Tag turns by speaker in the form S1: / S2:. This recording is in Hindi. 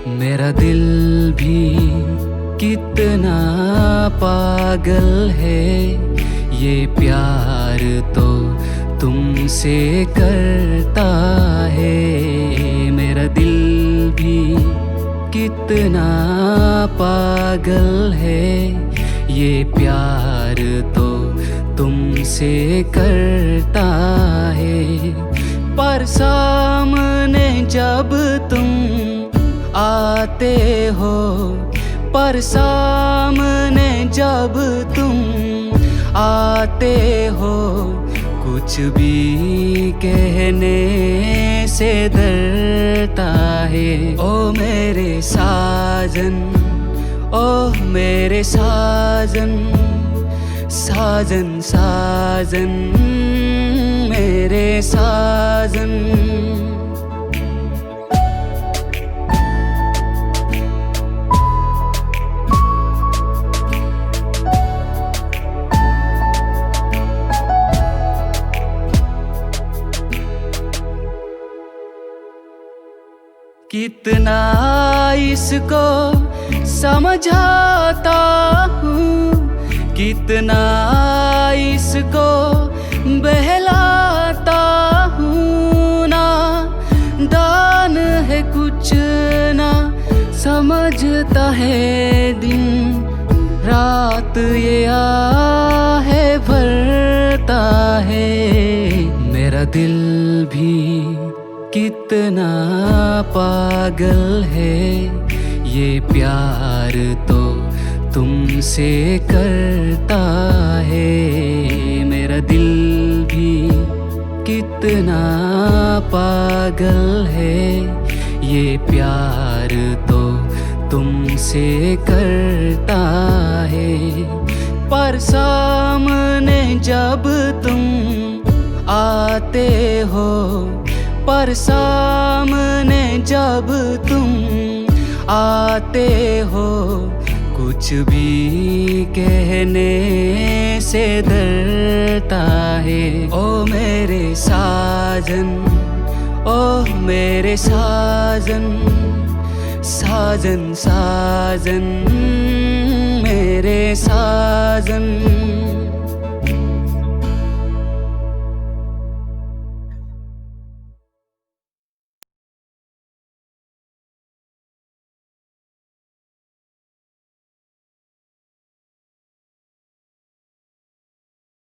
S1: मेरा दिल भी कितना पागल है, ये प्यार तो तुमसे करता है। मेरा दिल भी कितना पागल है, ये प्यार तो तुमसे करता है। पर सामने जब तुम आते हो, पर सामने जब तुम आते हो, कुछ भी कहने से डरता है। ओ मेरे साजन, ओ मेरे साजन, साजन साजन मेरे साजन। कितना इसको समझाता हूँ, कितना इसको बहलाता हूँ। ना दान है कुछ ना समझता है, दिन रात ये आहे भरता है। मेरा दिल भी कितना पागल है, ये प्यार तो तुमसे करता है। मेरा दिल भी कितना पागल है, ये प्यार तो तुमसे करता है। पर सामने जब तुम आते हो, पर सामने जब तुम आते हो, कुछ भी कहने से डरता है। ओ मेरे साजन, ओ मेरे साजन, साजन साजन मेरे साजन।